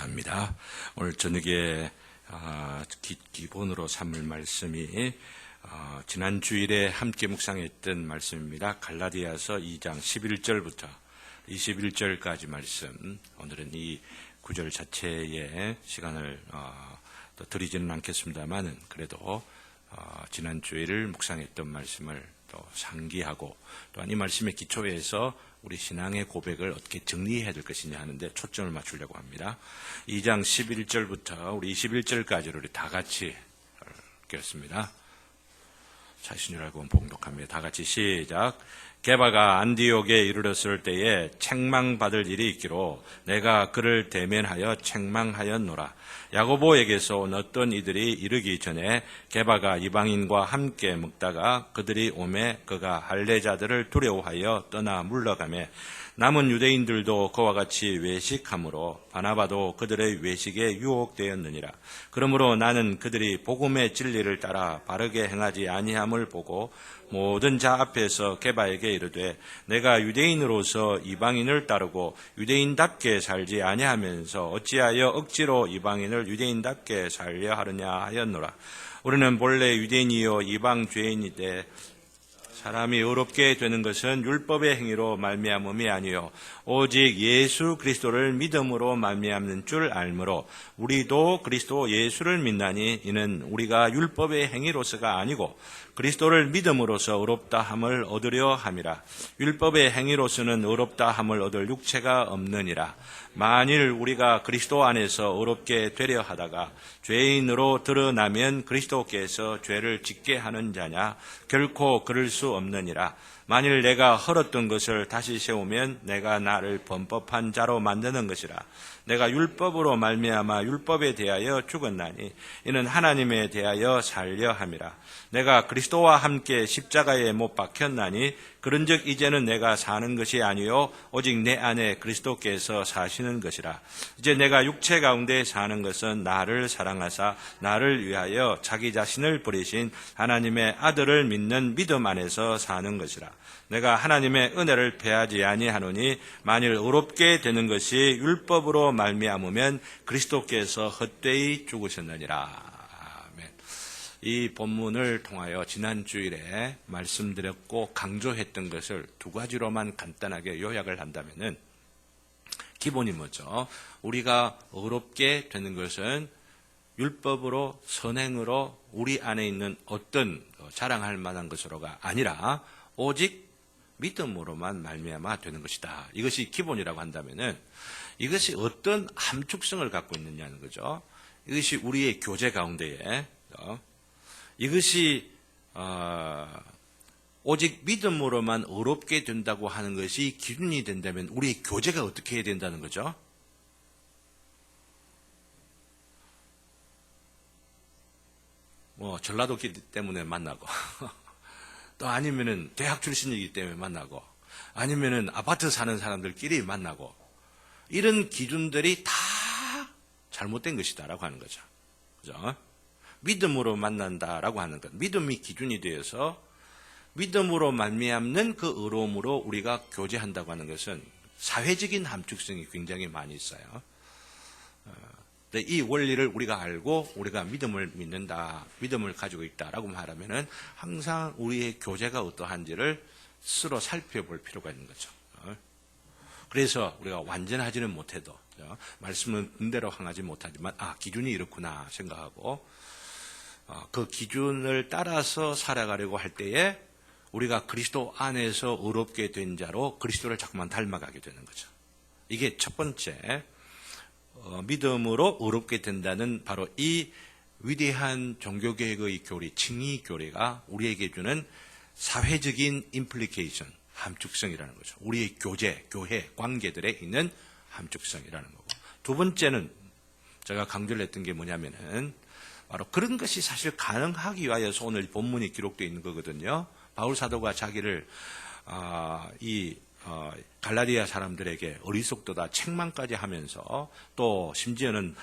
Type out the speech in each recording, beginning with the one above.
감사합니다. 오늘 저녁에 기본으로 삼을 말씀이 지난 주일에 함께 묵상했던 말씀입니다. 갈라디아서 2장 11절부터 21절까지 말씀. 오늘은 이 구절 자체에 시간을 또 드리지는 않겠습니다만은 그래도 지난 주일을 묵상했던 말씀을 또 상기하고 또한 이 말씀의 기초에서 우리 신앙의 고백을 어떻게 정리해야 될 것이냐 하는데 초점을 맞추려고 합니다. 2장 11절부터 우리 21절까지를 우리 다 같이 읽겠습니다. 자신을 알고 봉독합니다. 다 같이 시작. 게바가 안디옥에 이르렀을 때에 책망받을 일이 있기로 내가 그를 대면하여 책망하였노라. 야고보에게서 온 어떤 이들이 이르기 전에 게바가 이방인과 함께 먹다가 그들이 오매 그가 할례자들을 두려워하여 떠나 물러가매 남은 유대인들도 그와 같이 외식하므로 바나바도 그들의 외식에 유혹되었느니라. 그러므로 나는 그들이 복음의 진리를 따라 바르게 행하지 아니함을 보고 모든 자 앞에서 게바에게 이르되 내가 유대인으로서 이방인을 따르고 유대인답게 살지 아니하면서 어찌하여 억지로 이방인을 유대인답게 살려 하느냐 하였노라. 우리는 본래 유대인이요 이방 죄인이되 사람이 의롭게 되는 것은 율법의 행위로 말미암음이 아니요 오직 예수 그리스도를 믿음으로 말미암는 줄 알므로 우리도 그리스도 예수를 믿나니 이는 우리가 율법의 행위로서가 아니고 그리스도를 믿음으로써 의롭다 함을 얻으려 함이라. 율법의 행위로서는 의롭다 함을 얻을 육체가 없느니라. 만일 우리가 그리스도 안에서 의롭게 되려 하다가 죄인으로 드러나면 그리스도께서 죄를 짓게 하는 자냐? 결코 그럴 수 없느니라. 만일 내가 헐었던 것을 다시 세우면 내가 나를 범법한 자로 만드는 것이라. 내가 율법으로 말미암아 율법에 대하여 죽었나니 이는 하나님에 대하여 살려 함이라. 내가 그리스도와 함께 십자가에 못 박혔나니 그런즉 이제는 내가 사는 것이 아니요 오직 내 안에 그리스도께서 사시는 것이라. 이제 내가 육체 가운데 사는 것은 나를 사랑하사 나를 위하여 자기 자신을 버리신 하나님의 아들을 믿는 믿음 안에서 사는 것이라. 내가 하나님의 은혜를 패하지 아니하노니 만일 의롭게 되는 것이 율법으로 말미암으면 그리스도께서 헛되이 죽으셨느니라. 이 본문을 통하여 지난 주일에 말씀드렸고 강조했던 것을 두 가지로만 간단하게 요약을 한다면은 기본이 뭐죠? 우리가 의롭게 되는 것은 율법으로 선행으로 우리 안에 있는 어떤 자랑할 만한 것으로가 아니라 오직 믿음으로만 말미암아 되는 것이다. 이것이 기본이라고 한다면은 이것이 어떤 함축성을 갖고 있느냐는 거죠. 이것이 우리의 교제 가운데에 이것이 오직 믿음으로만 의롭게 된다고 하는 것이 기준이 된다면 우리의 교제가 어떻게 해야 된다는 거죠? 전라도끼리 때문에 만나고 또 아니면은 대학 출신이기 때문에 만나고 아니면은 아파트 사는 사람들끼리 만나고 이런 기준들이 다 잘못된 것이다라고 하는 거죠. 그죠? 믿음으로 만난다라고 하는 것. 믿음이 기준이 되어서 믿음으로 말미암는 그 의로움으로 우리가 교제한다고 하는 것은 사회적인 함축성이 굉장히 많이 있어요. 이 원리를 우리가 알고 우리가 믿음을 믿는다, 믿음을 가지고 있다라고 말하면은 항상 우리의 교제가 어떠한지를 스스로 살펴볼 필요가 있는 거죠. 그래서 우리가 완전하지는 못해도 말씀은 그대로 행하지 못하지만 기준이 이렇구나 생각하고 그 기준을 따라서 살아가려고 할 때에 우리가 그리스도 안에서 의롭게 된 자로 그리스도를 자꾸만 닮아가게 되는 거죠. 이게 첫 번째 믿음으로 의롭게 된다는 바로 이 위대한 종교개혁의 교리, 칭의 교리가 우리에게 주는 사회적인 임플리케이션, 함축성이라는 거죠. 우리의 교제, 교회, 관계들에 있는 함축성이라는 거고. 두 번째는 제가 강조를 했던 게 뭐냐면은 바로 그런 것이 사실 가능하기 위하여서 오늘 본문이 기록되어 있는 거거든요. 바울 사도가 자기를 갈라디아 사람들에게 어리석도다 책망까지 하면서 또 심지어는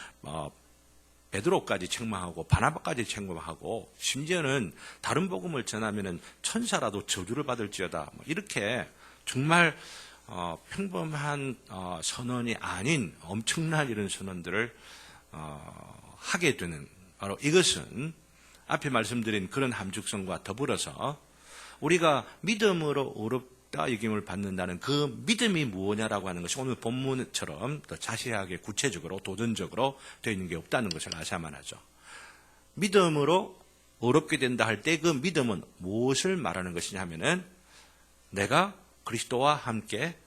베드로까지 책망하고 바나바까지 책망하고 심지어는 다른 복음을 전하면은 천사라도 저주를 받을지어다 이렇게 정말 평범한 선언이 아닌 엄청난 이런 선언들을 하게 되는, 바로 이것은 앞에 말씀드린 그런 함축성과 더불어서 우리가 믿음으로 의롭다 여김을 받는다는 그 믿음이 무엇냐라고 하는 것이 오늘 본문처럼 더 자세하게 구체적으로 도전적으로 되어 있는 게 없다는 것을 아셔야만 하죠. 믿음으로 의롭게 된다 할 때 그 믿음은 무엇을 말하는 것이냐 하면은 내가 그리스도와 함께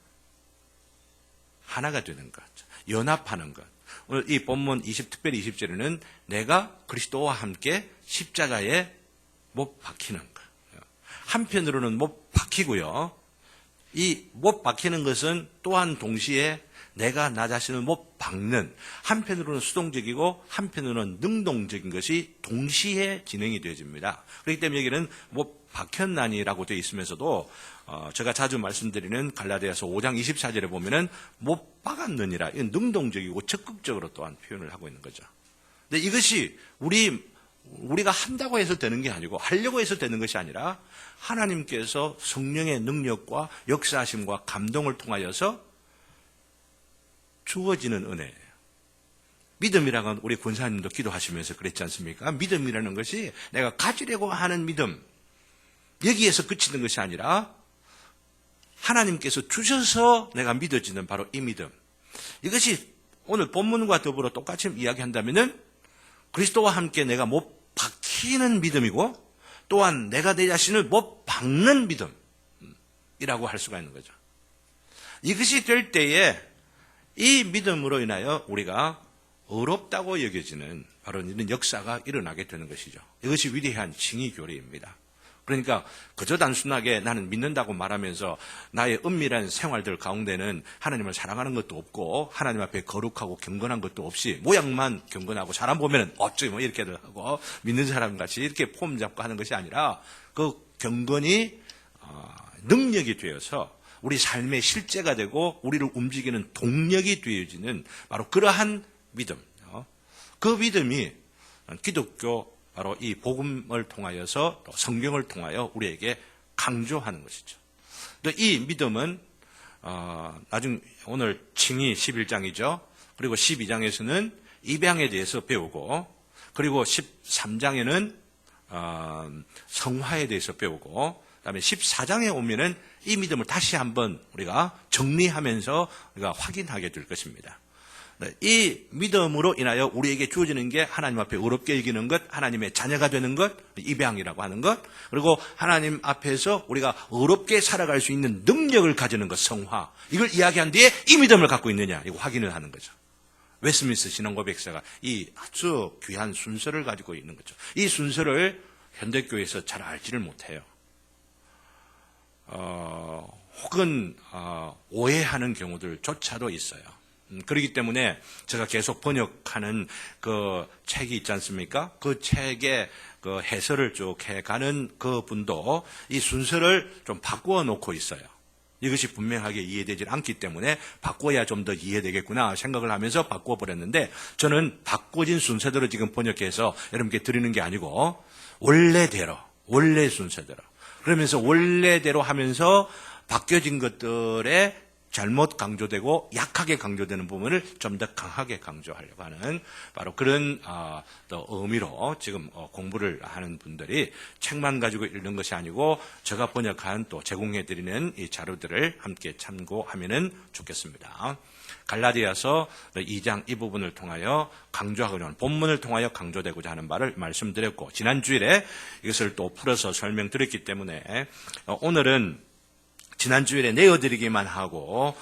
하나가 되는 것, 연합하는 것. 오늘 이 본문 특별히 20절에는 내가 그리스도와 함께 십자가에 못 박히는 것. 한편으로는 못 박히고요. 이 못 박히는 것은 또한 동시에 내가 나 자신을 못 박는, 한편으로는 수동적이고 한편으로는 능동적인 것이 동시에 진행이 되어집니다. 그렇기 때문에 여기는 못 박혔나니라고 되어 있으면서도 제가 자주 말씀드리는 갈라디아서 5장 24절에 보면은 못 박았느니라, 이건 능동적이고 적극적으로 또한 표현을 하고 있는 거죠. 근데 이것이 우리가 한다고 해서 되는 게 아니고 하려고 해서 되는 것이 아니라 하나님께서 성령의 능력과 역사하심과 감동을 통하여서 주어지는 은혜예요. 믿음이라는 건 우리 권사님도 기도하시면서 그랬지 않습니까? 믿음이라는 것이 내가 가지려고 하는 믿음, 여기에서 그치는 것이 아니라 하나님께서 주셔서 내가 믿어지는 바로 이 믿음. 이것이 오늘 본문과 더불어 똑같이 이야기한다면은 그리스도와 함께 내가 못 박히는 믿음이고 또한 내가 내 자신을 못 박는 믿음이라고 할 수가 있는 거죠. 이것이 될 때에 이 믿음으로 인하여 우리가 의롭다고 여겨지는 바로 이런 역사가 일어나게 되는 것이죠. 이것이 위대한 칭의 교리입니다. 그러니까 그저 단순하게 나는 믿는다고 말하면서 나의 은밀한 생활들 가운데는 하나님을 사랑하는 것도 없고 하나님 앞에 거룩하고 경건한 것도 없이 모양만 경건하고 사람 보면은 어쩌 뭐 이렇게들 하고 믿는 사람 같이 이렇게 폼 잡고 하는 것이 아니라 그 경건이 능력이 되어서 우리 삶의 실제가 되고 우리를 움직이는 동력이 되어지는 바로 그러한 믿음. 그 믿음이 기독교 바로 이 복음을 통하여서 또 성경을 통하여 우리에게 강조하는 것이죠. 또 이 믿음은 나중 오늘 칭의 11장이죠. 그리고 12장에서는 입양에 대해서 배우고 그리고 13장에는 성화에 대해서 배우고 그다음에 14장에 오면은 이 믿음을 다시 한번 우리가 정리하면서 우리가 확인하게 될 것입니다. 이 믿음으로 인하여 우리에게 주어지는 게 하나님 앞에 의롭게 여기는 것, 하나님의 자녀가 되는 것, 입양이라고 하는 것, 그리고 하나님 앞에서 우리가 의롭게 살아갈 수 있는 능력을 가지는 것, 성화. 이걸 이야기한 뒤에 이 믿음을 갖고 있느냐, 이거 확인을 하는 거죠. 웨스민스터 신앙고백사가 이 아주 귀한 순서를 가지고 있는 거죠. 이 순서를 현대교회에서 잘 알지를 못해요. 혹은 오해하는 경우들조차도 있어요. 그렇기 때문에 제가 계속 번역하는 그 책이 있지 않습니까? 그 책의 그 해설을 쭉 해가는 그 분도 이 순서를 좀 바꾸어 놓고 있어요. 이것이 분명하게 이해되지 않기 때문에 바꿔야 좀 더 이해되겠구나 생각을 하면서 바꾸어 버렸는데 저는 바꿔진 순서대로 지금 번역해서 여러분께 드리는 게 아니고 원래 순서대로 그러면서 원래대로 하면서 바뀌어진 것들에 잘못 강조되고 약하게 강조되는 부분을 좀 더 강하게 강조하려고 하는 바로 그런 또 의미로 지금 공부를 하는 분들이 책만 가지고 읽는 것이 아니고 제가 번역한 또 제공해드리는 이 자료들을 함께 참고하면 좋겠습니다. 갈라디아서 2장 이 부분을 통하여 강조하고자 하는 본문을 통하여 강조되고자 하는 바를 말씀드렸고 지난 주일에 이것을 또 풀어서 설명드렸기 때문에 오늘은 지난 주일에 내어드리기만 하고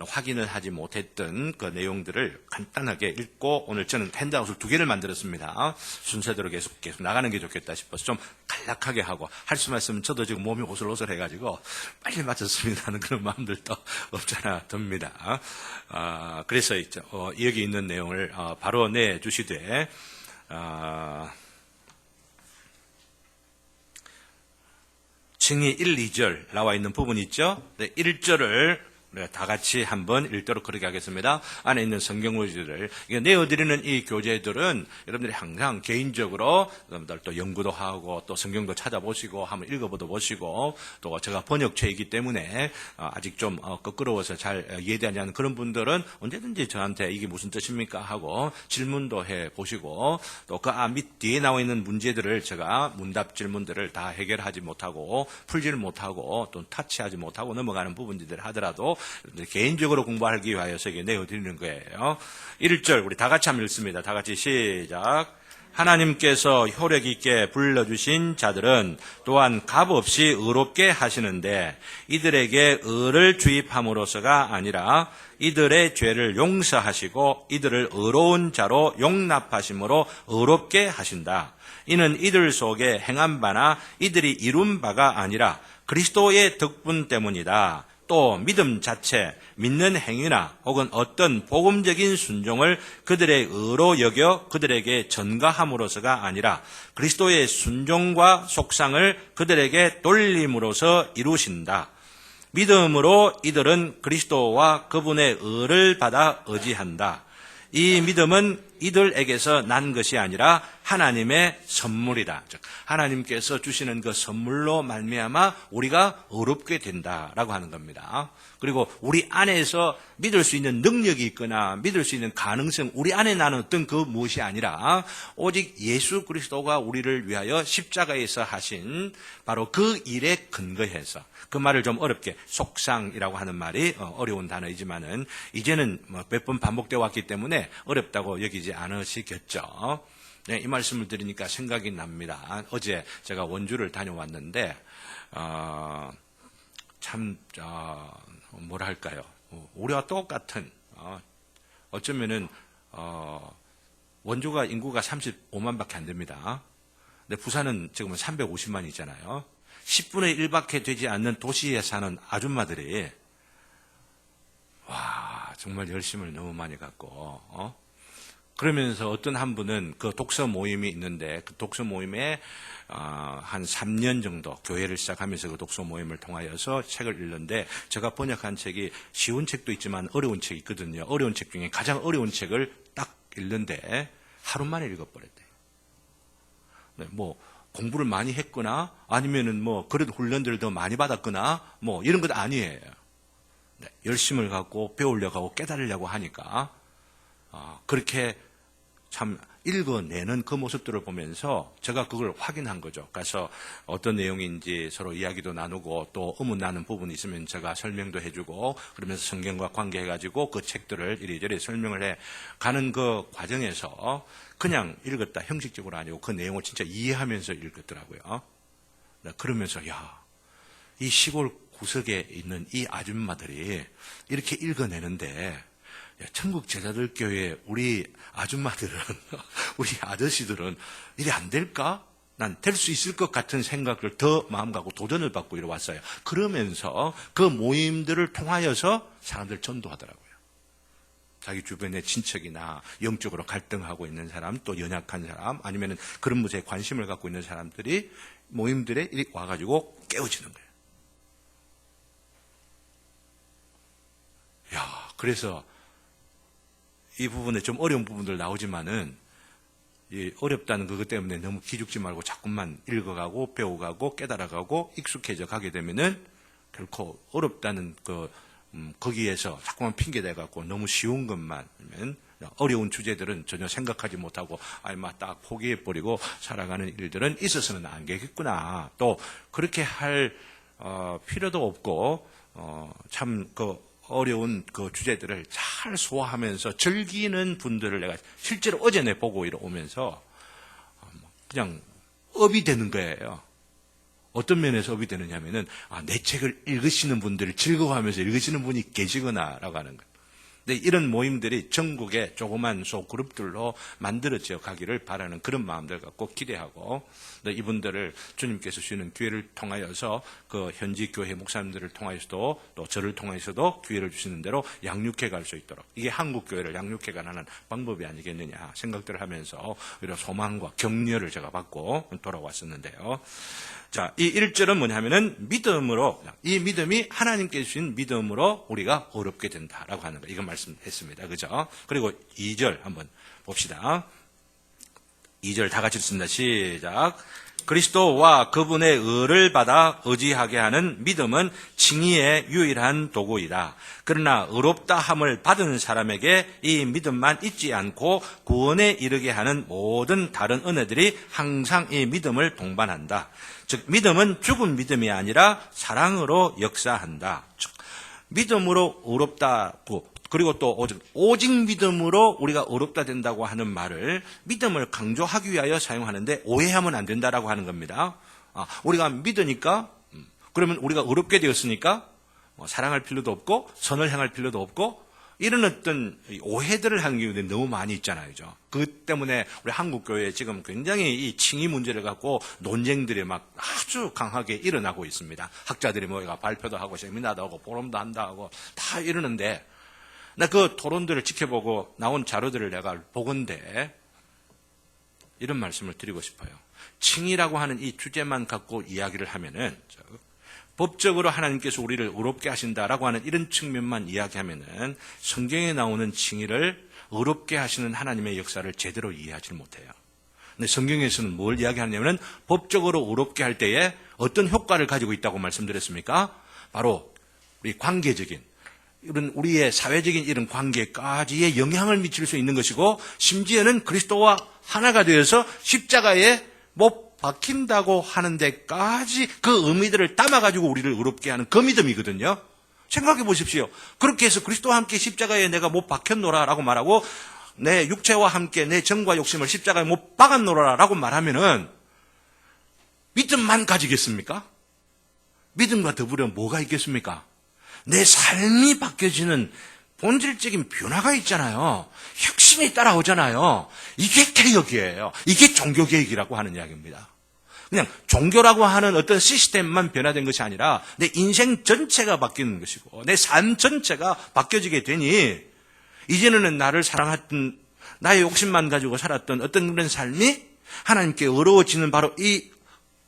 확인을 하지 못했던 그 내용들을 간단하게 읽고 오늘 저는 핸드아웃을 2개를 만들었습니다. 순서대로 계속 나가는 게 좋겠다 싶어서 좀 간략하게 하고 할 수만 있으면 저도 지금 몸이 오슬오슬해가지고 빨리 마쳤으면 하는 그런 마음들도 없잖아 듭니다. 그래서 여기 있는 내용을 바로 내주시되 칭의 1, 2절 나와 있는 부분 있죠? 네, 1절을 우리가 다 같이 한번 읽도록 그렇게 하겠습니다. 안에 있는 성경 교재들을 내어드리는 이 교재들은 여러분들이 항상 개인적으로 여러분들 또 연구도 하고 또 성경도 찾아보시고 한번 읽어보도 보시고 또 제가 번역체이기 때문에 아직 좀 껄끄러워서 잘 이해되지 않는 그런 분들은 언제든지 저한테 이게 무슨 뜻입니까 하고 질문도 해보시고 또 그 밑 뒤에 나와 있는 문제들을 제가 문답 질문들을 다 해결하지 못하고 풀지를 못하고 또 타치하지 못하고 넘어가는 부분들을 하더라도 개인적으로 공부하기 위하여서 이게 내어드리는 거예요. 1절 우리 다 같이 한번 읽습니다. 다 같이 시작. 하나님께서 효력 있게 불러주신 자들은 또한 값없이 의롭게 하시는데 이들에게 의를 주입함으로써가 아니라 이들의 죄를 용서하시고 이들을 의로운 자로 용납하심으로 의롭게 하신다. 이는 이들 속에 행한 바나 이들이 이룬 바가 아니라 그리스도의 덕분 때문이다. 또 믿음 자체, 믿는 행위나 혹은 어떤 복음적인 순종을 그들의 의로 여겨 그들에게 전가함으로서가 아니라 그리스도의 순종과 속상을 그들에게 돌림으로써 이루신다. 믿음으로 이들은 그리스도와 그분의 의를 받아 의지한다. 이 믿음은 이들에게서 난 것이 아니라 하나님의 선물이다. 즉 하나님께서 주시는 그 선물로 말미암아 우리가 의롭게 된다라고 하는 겁니다. 그리고 우리 안에서 믿을 수 있는 능력이 있거나 믿을 수 있는 가능성, 우리 안에 나는 어떤 그 무엇이 아니라 오직 예수 그리스도가 우리를 위하여 십자가에서 하신 바로 그 일에 근거해서, 그 말을 좀 어렵게 속상이라고 하는 말이 어려운 단어이지만은 이제는 몇 번 반복되어 왔기 때문에 어렵다고 여기지 않으시겠죠. 네, 이 말씀을 드리니까 생각이 납니다. 어제 제가 원주를 다녀왔는데 참 뭐랄까요, 우리와 똑같은 어쩌면은 원주가 인구가 35만밖에 안 됩니다. 근데 부산은 지금은 350만이잖아요. 10분의 1밖에 되지 않는 도시에 사는 아줌마들이 와 정말 열심을 너무 많이 갖고 그러면서 어떤 한 분은 그 독서 모임이 있는데 그 독서 모임에 한 3년 정도 교회를 시작하면서 그 독서 모임을 통하여서 책을 읽는데 제가 번역한 책이 쉬운 책도 있지만 어려운 책이 있거든요. 어려운 책 중에 가장 어려운 책을 딱 읽는데 하루 만에 읽어버렸대요. 네, 뭐 공부를 많이 했거나 아니면은 뭐 그런 훈련들을 더 많이 받았거나 뭐 이런 것 아니에요. 네, 열심을 갖고 배우려고 하고 깨달으려고 하니까 그렇게 참 읽어내는 그 모습들을 보면서 제가 그걸 확인한 거죠. 그래서 어떤 내용인지 서로 이야기도 나누고 또 의문나는 부분이 있으면 제가 설명도 해주고 그러면서 성경과 관계해가지고 그 책들을 이리저리 설명을 해 가는 그 과정에서 그냥 읽었다 형식적으로 아니고 그 내용을 진짜 이해하면서 읽었더라고요. 그러면서 이 시골 구석에 있는 이 아줌마들이 이렇게 읽어내는데 천국 제자들 교회 우리 아줌마들은 우리 아저씨들은 이래 안 될까? 난 될 수 있을 것 같은 생각을 더 마음 갖고 도전을 받고 이래 왔어요. 그러면서 그 모임들을 통하여서 사람들 전도하더라고요. 자기 주변의 친척이나 영적으로 갈등하고 있는 사람, 또 연약한 사람, 아니면 그런 문제에 관심을 갖고 있는 사람들이 모임들에 와가지고 깨워지는 거예요. 그래서 이 부분에 좀 어려운 부분들 나오지만은 이 어렵다는 그것 때문에 너무 기죽지 말고 자꾸만 읽어가고 배워가고 깨달아가고 익숙해져 가게 되면은 결코 어렵다는 거기에서 자꾸만 핑계대갖고 너무 쉬운 것만 어려운 주제들은 전혀 생각하지 못하고 딱 포기해버리고 살아가는 일들은 있어서는 안 되겠구나. 또 그렇게 할 필요도 없고 참 어려운 그 주제들을 잘 소화하면서 즐기는 분들을 내가 실제로 어제 내 보고 오면서 그냥 업이 되는 거예요. 어떤 면에서 업이 되느냐면은 내 책을 읽으시는 분들을 즐거워하면서 읽으시는 분이 계시구나라고 하는 거예요. 근데 이런 모임들이 전국의 조그만 소그룹들로 만들어져 가기를 바라는 그런 마음들 갖고 기대하고, 이분들을 주님께서 주시는 기회를 통하여서 그 현지 교회 목사님들을 통하여서도 또 저를 통해서도 기회를 주시는 대로 양육해 갈 수 있도록, 이게 한국 교회를 양육해 가는 방법이 아니겠느냐 생각들을 하면서 이런 소망과 격려를 제가 받고 돌아왔었는데요. 자, 이 1절은 뭐냐면은 믿음으로, 이 믿음이 하나님께 주신 믿음으로 우리가 어렵게 된다라고 하는 거, 이거 말씀했습니다. 그죠? 그리고 2절 한번 봅시다. 2절 다 같이 읽습니다. 시작. 그리스도와 그분의 의를 받아 의지하게 하는 믿음은 칭의의 유일한 도구이다. 그러나 의롭다 함을 받은 사람에게 이 믿음만 있지 않고 구원에 이르게 하는 모든 다른 은혜들이 항상 이 믿음을 동반한다. 즉 믿음은 죽은 믿음이 아니라 사랑으로 역사한다. 즉 믿음으로 의롭다고, 그리고 또 오직 믿음으로 우리가 의롭다 된다고 하는 말을 믿음을 강조하기 위하여 사용하는데 오해하면 안 된다라고 하는 겁니다. 우리가 믿으니까, 그러면 우리가 의롭게 되었으니까 사랑할 필요도 없고 선을 향할 필요도 없고, 이런 어떤 오해들을 하는 경우들이 너무 많이 있잖아요. 그 때문에 우리 한국교회에 지금 굉장히 이 칭의 문제를 갖고 논쟁들이 막 아주 강하게 일어나고 있습니다. 학자들이 모여가 발표도 하고 세미나도 하고 포럼도 한다 하고 다 이러는데, 나 그 토론들을 지켜보고 나온 자료들을 내가 보건대 이런 말씀을 드리고 싶어요. 칭의라고 하는 이 주제만 갖고 이야기를 하면은, 법적으로 하나님께서 우리를 의롭게 하신다라고 하는 이런 측면만 이야기하면은 성경에 나오는 칭의를 의롭게 하시는 하나님의 역사를 제대로 이해하지 못해요. 근데 성경에서는 뭘 이야기하냐면은 법적으로 의롭게 할 때에 어떤 효과를 가지고 있다고 말씀드렸습니까? 바로 우리 관계적인, 이런 우리의 사회적인 이런 관계까지의 영향을 미칠 수 있는 것이고, 심지어는 그리스도와 하나가 되어서 십자가에 못 박힌다고 하는 데까지 그 의미들을 담아가지고 우리를 의롭게 하는 그 믿음이거든요. 생각해 보십시오. 그렇게 해서 그리스도와 함께 십자가에 내가 못 박혔노라라고 말하고, 내 육체와 함께 내 정과 욕심을 십자가에 못 박았노라라고 말하면은 믿음만 가지겠습니까? 믿음과 더불어 뭐가 있겠습니까? 내 삶이 바뀌어지는 본질적인 변화가 있잖아요. 혁신이 따라오잖아요. 이게 개혁이에요. 이게 종교개혁이라고 하는 이야기입니다. 그냥 종교라고 하는 어떤 시스템만 변화된 것이 아니라 내 인생 전체가 바뀌는 것이고 내 삶 전체가 바뀌어지게 되니, 이제는 나를 사랑했던, 나의 욕심만 가지고 살았던 어떤 그런 삶이 하나님께 의로워지는 바로 이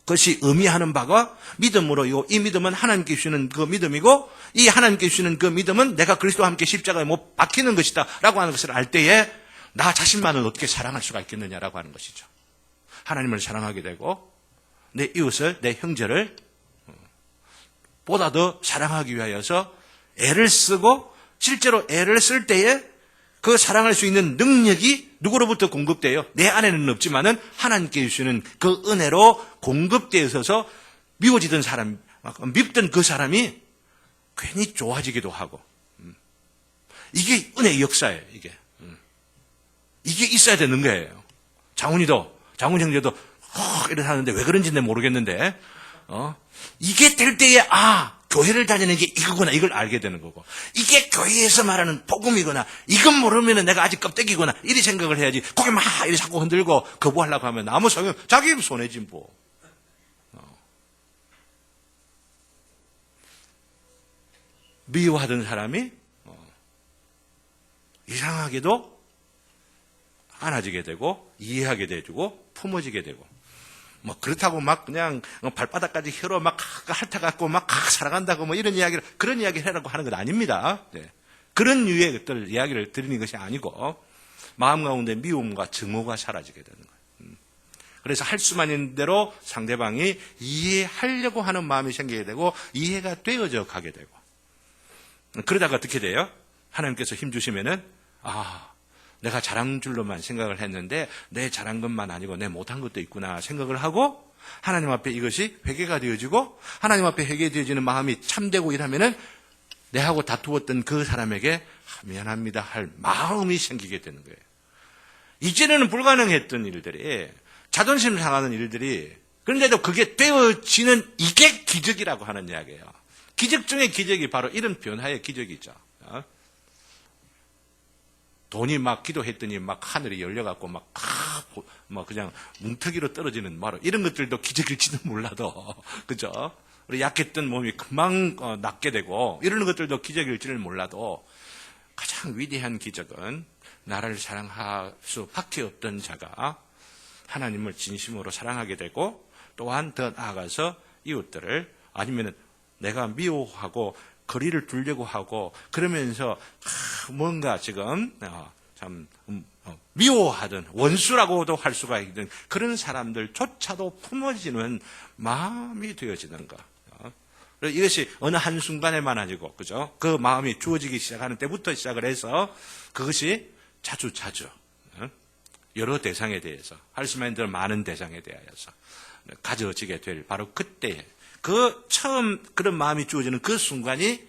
것이 의미하는 바가 믿음으로, 이 믿음은 하나님께 주시는 그 믿음이고, 이 하나님께 주시는 그 믿음은 내가 그리스도와 함께 십자가에 못 박히는 것이다 라고 하는 것을 알 때에 나 자신만을 어떻게 사랑할 수가 있겠느냐라고 하는 것이죠. 하나님을 사랑하게 되고 내 이웃을, 내 형제를 보다 더 사랑하기 위하여서 애를 쓰고, 실제로 애를 쓸 때에 그 사랑할 수 있는 능력이 누구로부터 공급돼요? 내 안에는 없지만은 하나님께 주시는 그 은혜로 공급되어 있어서 미워지던 사람, 밉던 그 사람이 괜히 좋아지기도 하고, 이게 은혜의 역사예요. 이게 있어야 되는 거예요. 장훈 형제도 이렇게 하는데 왜 그런지 는 모르겠는데, 이게 될 때에 교회를 다니는 게 이거구나, 이걸 알게 되는 거고, 이게 교회에서 말하는 복음이구나, 이건 모르면 내가 아직 껍데기구나, 이리 생각을 해야지. 거기 막 이리 자꾸 흔들고 거부하려고 하면 아무 소용, 자기 손해지 뭐. 미워하던 사람이 이상하게도 안아지게 되고 이해하게 돼주고 품어지게 되고, 그렇다고 막 그냥 발바닥까지 혀로 막 핥아갖고 막 살아간다고 이런 이야기를, 그런 이야기를 하라고 하는 건 아닙니다. 네. 그런 유의 것들 이야기를 드리는 것이 아니고, 마음 가운데 미움과 증오가 사라지게 되는 거예요. 그래서 할 수만 있는 대로 상대방이 이해하려고 하는 마음이 생기게 되고 이해가 되어져 가게 되고, 그러다가 어떻게 돼요? 하나님께서 힘 주시면은, 내가 잘한 줄로만 생각을 했는데 내 잘한 것만 아니고 내 못한 것도 있구나 생각을 하고, 하나님 앞에 이것이 회개가 되어지고, 하나님 앞에 회개되어지는 마음이 참되고 이러면은 내하고 다투었던 그 사람에게 미안합니다 할 마음이 생기게 되는 거예요. 이전에는 불가능했던 일들이, 자존심 상하는 일들이, 그런데도 그게 되어지는, 이게 기적이라고 하는 이야기예요. 기적 중의 기적이 바로 이런 변화의 기적이죠. 돈이 막 기도했더니 막 하늘이 열려갖고 막 그냥 뭉터기로 떨어지는 이런 것들도 기적일지도 몰라도, 그죠? 우리 약했던 몸이 금방 낫게 되고, 이런 것들도 기적일지를 몰라도, 가장 위대한 기적은 나를 사랑할 수밖에 없던 자가 하나님을 진심으로 사랑하게 되고, 또한 더 나아가서 이웃들을, 아니면 내가 미워하고 거리를 두려고 하고 그러면서 뭔가 지금 참 미워하던 원수라고도 할 수가 있는 그런 사람들조차도 품어지는 마음이 되어지는 것. 이것이 어느 한순간에만 아니고, 그죠? 그 마음이 주어지기 시작하는 때부터 시작을 해서 그것이 자주 여러 대상에 대해서, 할 수만 있는 많은 대상에 대하여서 가져지게 될 바로 그때, 그 처음 그런 마음이 주어지는 그 순간이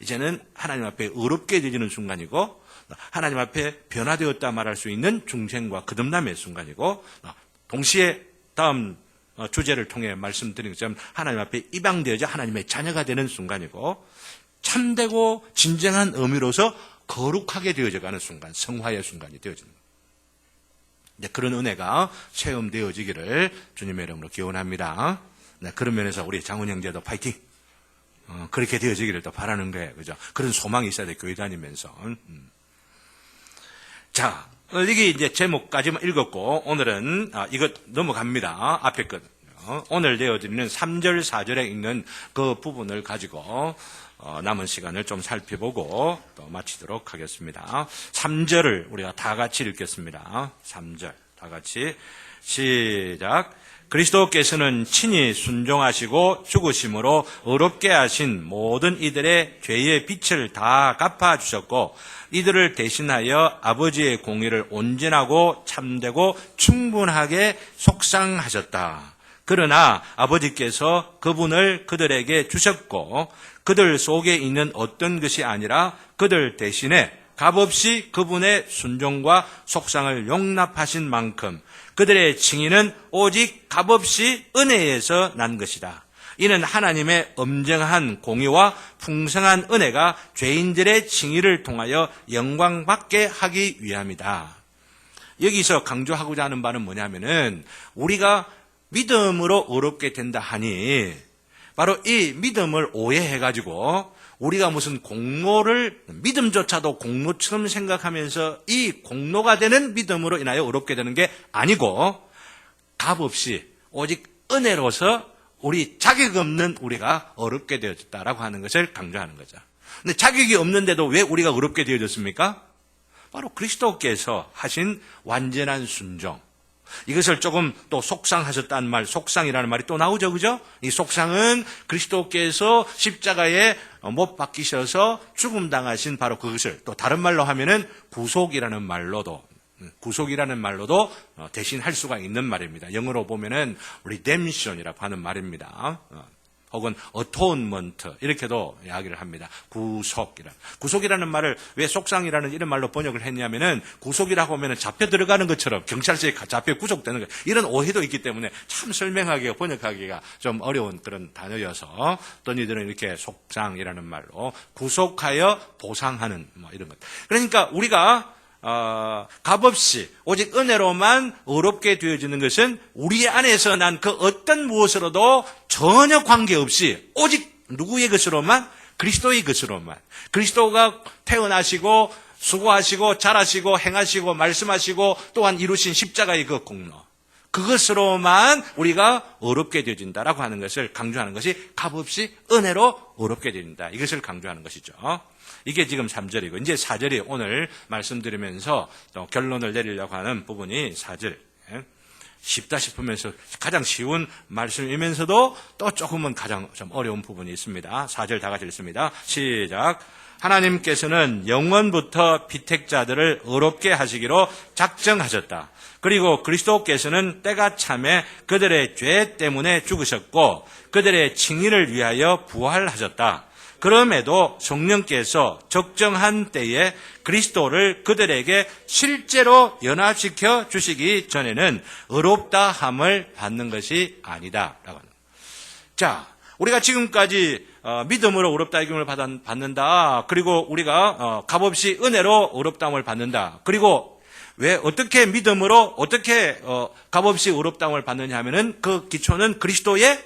이제는 하나님 앞에 의롭게 되지는 순간이고, 하나님 앞에 변화되었다 말할 수 있는 중생과 거듭남의 순간이고, 동시에 다음 주제를 통해 말씀드린 것처럼 하나님 앞에 입양되어져 하나님의 자녀가 되는 순간이고, 참되고 진정한 의미로서 거룩하게 되어져가는 순간, 성화의 순간이 되어지는 거예요. 그런 은혜가 체험되어지기를 주님의 이름으로 기원합니다. 그런 면에서 우리 장훈 형제도 파이팅! 그렇게 되어지기를 또 바라는 거예요. 그죠? 그런 소망이 있어야 돼, 교회 다니면서. 자, 여기 이제 제목까지만 읽었고, 오늘은, 이거 넘어갑니다. 앞에 것. 오늘 내어드리는 3절, 4절에 있는 그 부분을 가지고, 남은 시간을 좀 살펴보고 또 마치도록 하겠습니다. 3절을 우리가 다 같이 읽겠습니다. 3절. 다 같이. 시작. 그리스도께서는 친히 순종하시고 죽으심으로 의롭게 하신 모든 이들의 죄의 빚을 다 갚아주셨고, 이들을 대신하여 아버지의 공의를 온전하고 참되고 충분하게 속상하셨다. 그러나 아버지께서 그분을 그들에게 주셨고, 그들 속에 있는 어떤 것이 아니라 그들 대신에 값없이 그분의 순종과 속상을 용납하신 만큼 그들의 칭의는 오직 값없이 은혜에서 난 것이다. 이는 하나님의 엄정한 공의와 풍성한 은혜가 죄인들의 칭의를 통하여 영광받게 하기 위함이다. 여기서 강조하고자 하는 바는 뭐냐면은, 우리가 믿음으로 의롭게 된다 하니, 바로 이 믿음을 오해해가지고 우리가 무슨 공로를, 믿음조차도 공로처럼 생각하면서 이 공로가 되는 믿음으로 인하여 의롭게 되는 게 아니고, 값없이 오직 은혜로서 우리 자격 없는 우리가 의롭게 되어졌다라고 하는 것을 강조하는 거죠. 근데 자격이 없는데도 왜 우리가 의롭게 되어졌습니까? 바로 그리스도께서 하신 완전한 순종. 이것을 조금 또 속상하셨다는 말, 속상이라는 말이 또 나오죠, 그죠? 이 속상은 그리스도께서 십자가에 못 박히셔서 죽음 당하신 바로 그것을, 또 다른 말로 하면은 구속이라는 말로도 대신할 수가 있는 말입니다. 영어로 보면은 redemption이라고 하는 말입니다. 혹은 atonement 이렇게도 이야기를 합니다. 구속이라는 말을 왜 속상이라는 이런 말로 번역을 했냐면은, 구속이라고 하면은 잡혀 들어가는 것처럼 경찰서에 잡혀 구속되는 거, 이런 오해도 있기 때문에 참 설명하기가, 번역하기가 좀 어려운 그런 단어여서 어떤 이들은 이렇게 속상이라는 말로 구속하여 보상하는 이런 것. 그러니까 우리가 값없이 오직 은혜로만 의롭게 되어지는 것은 우리 안에서 난 그 어떤 무엇으로도 전혀 관계없이 오직 누구의 것으로만, 그리스도의 것으로만, 그리스도가 태어나시고 수고하시고 잘하시고 행하시고 말씀하시고 또한 이루신 십자가의 그 공로, 그것으로만 우리가 의롭게 되어진다라고 하는 것을 강조하는 것이 값없이 은혜로 의롭게 되어진다, 이것을 강조하는 것이죠. 이게 지금 3절이고, 이제 4절이 오늘 말씀드리면서 또 결론을 내리려고 하는 부분이 4절. 쉽다 싶으면서 가장 쉬운 말씀이면서도 또 조금은 가장 좀 어려운 부분이 있습니다. 4절 다 같이 읽습니다. 시작. 하나님께서는 영원부터 피택자들을 의롭게 하시기로 작정하셨다. 그리고 그리스도께서는 때가 참에 그들의 죄 때문에 죽으셨고 그들의 칭의를 위하여 부활하셨다. 그럼에도 성령께서 적정한 때에 그리스도를 그들에게 실제로 연합시켜 주시기 전에는 의롭다 함을 받는 것이 아니다. 자, 우리가 지금까지 믿음으로 의롭다 여김을 받는다. 그리고 우리가 값없이 은혜로 의롭다함을 받는다. 그리고 왜 어떻게 믿음으로 어떻게 값없이 의롭다함을 받느냐 하면은 그 기초는 그리스도의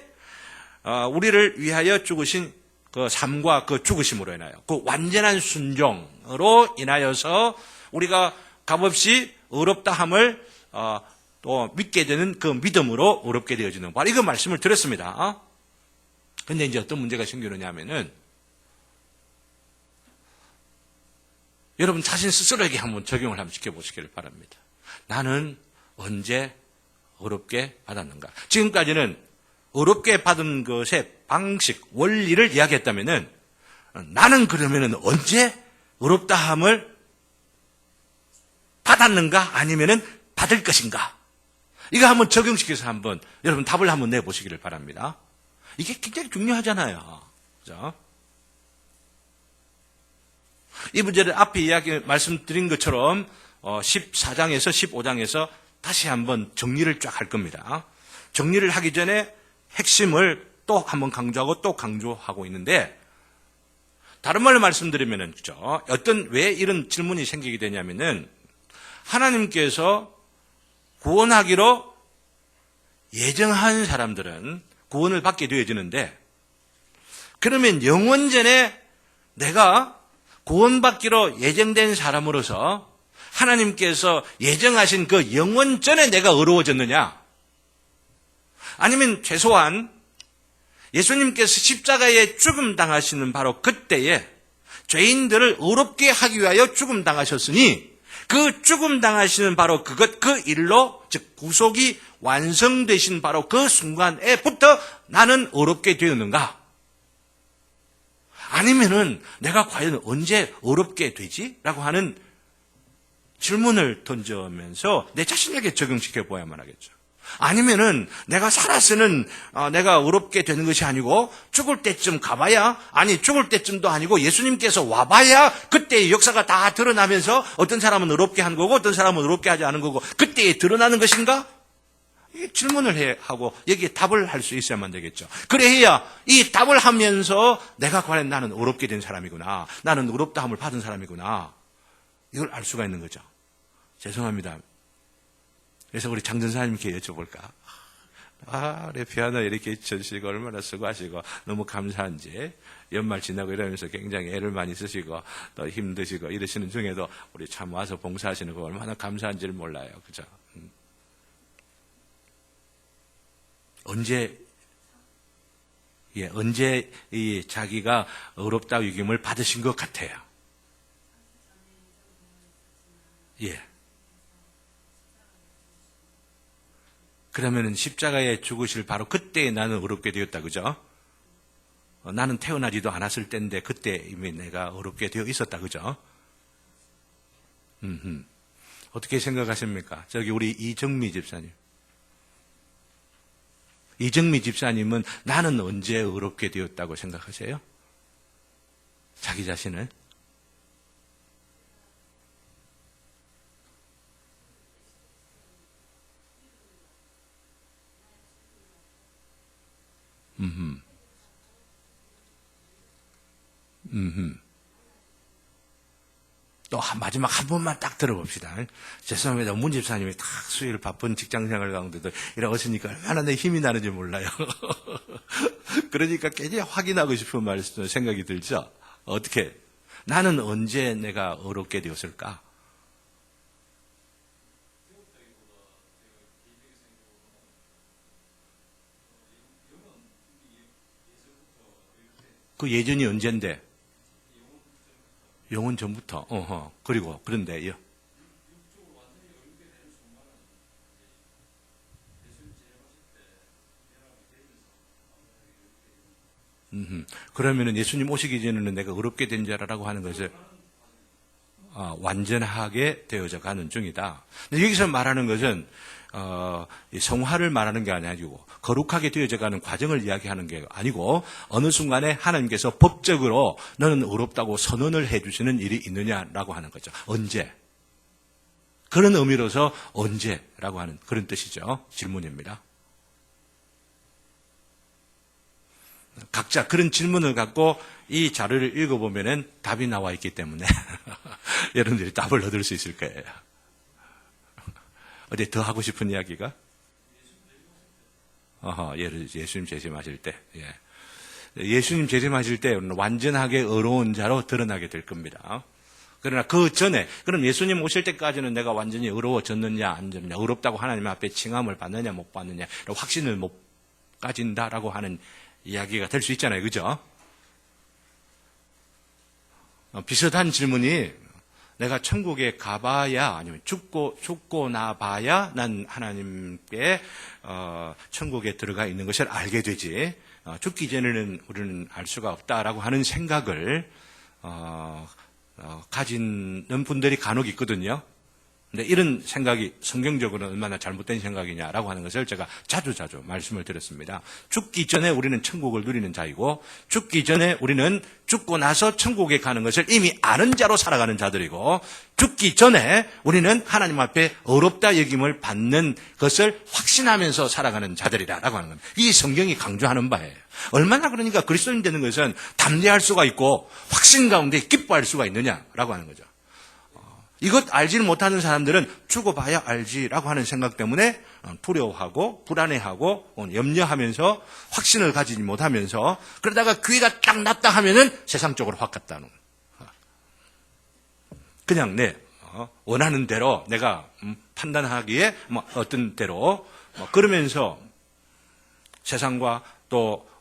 우리를 위하여 죽으신 그 삶과 그 죽으심으로 인하여 그 완전한 순종으로 인하여서 우리가 값없이 의롭다함을 또 믿게 되는 그 믿음으로 의롭게 되어지는 바로 이거 말씀을 드렸습니다. 근데 이제 어떤 문제가 생기느냐 하면은 여러분 자신 스스로에게 한번 적용을 한번 시켜보시기를 바랍니다. 나는 언제 의롭게 받았는가? 지금까지는 의롭게 받은 것의 방식, 원리를 이야기했다면은 나는 그러면은 언제 의롭다함을 받았는가? 아니면은 받을 것인가? 이거 한번 적용시켜서 한번 여러분 답을 한번 내보시기를 바랍니다. 이게 굉장히 중요하잖아요. 그죠? 이 문제를 앞에 말씀드린 것처럼 14장에서 15장에서 다시 한번 정리를 쫙 할 겁니다. 정리를 하기 전에 핵심을 또 한번 강조하고 또 강조하고 있는데, 다른 말로 말씀드리면은, 그죠? 왜 이런 질문이 생기게 되냐면은, 하나님께서 구원하기로 예정한 사람들은 구원을 받게 되어지는데, 그러면 영원전에 내가 구원받기로 예정된 사람으로서 하나님께서 예정하신 그 영원전에 내가 의로워졌느냐? 아니면 최소한 예수님께서 십자가에 죽음 당하시는 바로 그때에 죄인들을 의롭게 하기 위하여 죽음 당하셨으니 그 죽음 당하시는 바로 그 일로, 즉 구속이 완성되신 바로 그 순간에부터 나는 의롭게 되었는가? 아니면은 내가 과연 언제 의롭게 되지? 라고 하는 질문을 던져면서 내 자신에게 적용시켜 보아야만 하겠죠. 아니면은 내가 살아서는 내가 의롭게 되는 것이 아니고 죽을 때쯤 가봐야, 아니 죽을 때쯤도 아니고 예수님께서 와봐야 그때의 역사가 다 드러나면서 어떤 사람은 의롭게 하는 거고 어떤 사람은 의롭게 하지 않은 거고 그때에 드러나는 것인가? 이 질문을 하고 여기에 답을 할 수 있어야만 되겠죠. 그래야 이 답을 하면서 내가 과연 나는 의롭게 된 사람이구나, 나는 의롭다함을 받은 사람이구나, 이걸 알 수가 있는 거죠. 죄송합니다. 그래서 우리 장전사님께 여쭤볼까? 우리 피아노 이렇게 쳐주시고 얼마나 수고하시고 너무 감사한지, 연말 지나고 이러면서 굉장히 애를 많이 쓰시고 또 힘드시고 이러시는 중에도 우리 참 와서 봉사하시는 거 얼마나 감사한지를 몰라요. 그죠? 언제 이 자기가 의롭다 여김을 받으신 것 같아요? 예. 그러면은 십자가에 죽으실 바로 그때에 나는 의롭게 되었다, 그죠? 나는 태어나지도 않았을 때인데 그때 이미 내가 의롭게 되어 있었다, 그죠? 어떻게 생각하십니까? 저기 우리 이정미 집사님. 이정미 집사님은 나는 언제 의롭게 되었다고 생각하세요? 자기 자신을? 또 마지막 한 번만 딱 들어봅시다. 죄송합니다. 문 집사님이 딱 수요일 바쁜 직장생활 가운데도 이러시니까 얼마나 내 힘이 나는지 몰라요. 그러니까 굉장히 확인하고 싶은 생각이 들죠. 어떻게? 나는 언제 내가 의롭게 되었을까? 그 예전이 언젠데? 영원 전부터. 그리고 그런데요. 그러면은 예수님 오시기 전에는 내가 의롭게 된 자라고 하는 것을 완전하게 되어져 가는 중이다. 근데 여기서 말하는 것은 성화를 말하는 게 아니고 거룩하게 되어져 가는 과정을 이야기하는 게 아니고 어느 순간에 하나님께서 법적으로 너는 의롭다고 선언을 해주시는 일이 있느냐라고 하는 거죠. 언제? 그런 의미로서 언제라고 하는 그런 뜻이죠. 질문입니다. 각자 그런 질문을 갖고 이 자료를 읽어보면은 답이 나와 있기 때문에 여러분들이 답을 얻을 수 있을 거예요. 어디 더 하고 싶은 이야기가? 예수님 재림하실 때. 예. 예수님 재림하실 때 완전하게 의로운 자로 드러나게 될 겁니다. 그러나 그 전에, 그럼 예수님 오실 때까지는 내가 완전히 의로워졌느냐, 안 졌느냐, 의롭다고 하나님 앞에 칭함을 받느냐, 못 받느냐, 확신을 못 가진다라고 하는 이야기가 될 수 있잖아요. 그죠? 비슷한 질문이 내가 천국에 가봐야 아니면 죽고 나봐야 난 하나님께 천국에 들어가 있는 것을 알게 되지 죽기 전에는 우리는 알 수가 없다라고 하는 생각을 가지는 분들이 간혹 있거든요. 근데 이런 생각이 성경적으로는 얼마나 잘못된 생각이냐라고 하는 것을 제가 자주 말씀을 드렸습니다. 죽기 전에 우리는 천국을 누리는 자이고 죽기 전에 우리는 죽고 나서 천국에 가는 것을 이미 아는 자로 살아가는 자들이고 죽기 전에 우리는 하나님 앞에 의롭다 여김을 받는 것을 확신하면서 살아가는 자들이라고 하는 겁니다. 이 성경이 강조하는 바예요. 얼마나 그러니까 그리스도인 되는 것은 담대할 수가 있고 확신 가운데 기뻐할 수가 있느냐라고 하는 거죠. 이것 알지를 못하는 사람들은 죽어봐야 알지라고 하는 생각 때문에 두려워하고 불안해하고 염려하면서 확신을 가지지 못하면서 그러다가 기회가 딱 났다 하면은 세상 쪽으로 확 갔다는 거예요. 그냥 내 원하는 대로 내가 판단하기에 어떤 대로 그러면서 세상과 또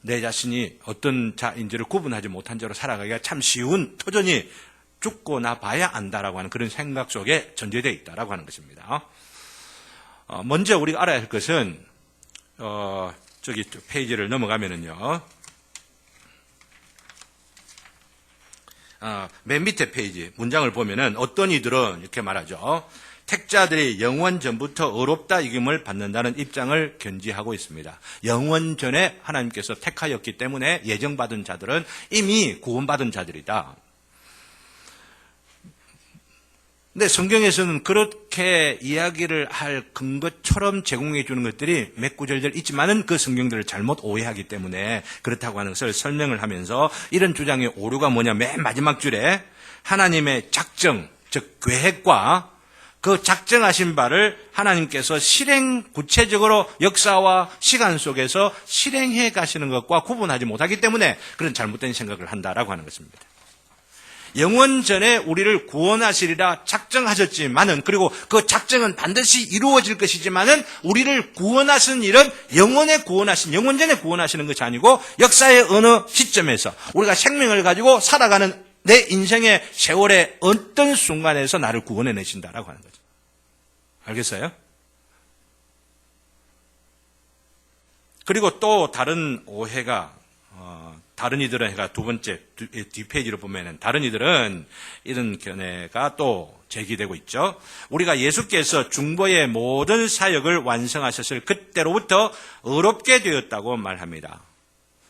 내 자신이 어떤 자인지를 구분하지 못한 자로 살아가기가 참 쉬운 터전이 죽고 나 봐야 안다라고 하는 그런 생각 속에 전제되어 있다라고 하는 것입니다. 먼저 우리가 알아야 할 것은 저기 페이지를 넘어가면은요. 맨 밑에 페이지 문장을 보면은 어떤 이들은 이렇게 말하죠. 택자들이 영원 전부터 의롭다 이김을 받는다는 입장을 견지하고 있습니다. 영원 전에 하나님께서 택하였기 때문에 예정받은 자들은 이미 구원받은 자들이다. 근데 성경에서는 그렇게 이야기를 할 근거처럼 제공해 주는 것들이 몇 구절들 있지만은 그 성경들을 잘못 오해하기 때문에 그렇다고 하는 것을 설명을 하면서 이런 주장의 오류가 뭐냐 맨 마지막 줄에 하나님의 작정, 즉 계획과 그 작정하신 바를 하나님께서 구체적으로 역사와 시간 속에서 실행해 가시는 것과 구분하지 못하기 때문에 그런 잘못된 생각을 한다라고 하는 것입니다. 영원 전에 우리를 구원하시리라 작정하셨지만은 그리고 그 작정은 반드시 이루어질 것이지만은 우리를 구원하신 일은 영원 전에 구원하시는 것이 아니고 역사의 어느 시점에서 우리가 생명을 가지고 살아가는 내 인생의 세월의 어떤 순간에서 나를 구원해내신다라고 하는 거죠. 알겠어요? 그리고 또 다른 오해가 다른 이들은 해가 두 번째 뒷페이지로 보면은 다른 이들은 이런 견해가 또 제기되고 있죠. 우리가 예수께서 중보의 모든 사역을 완성하셨을 그때로부터 의롭게 되었다고 말합니다.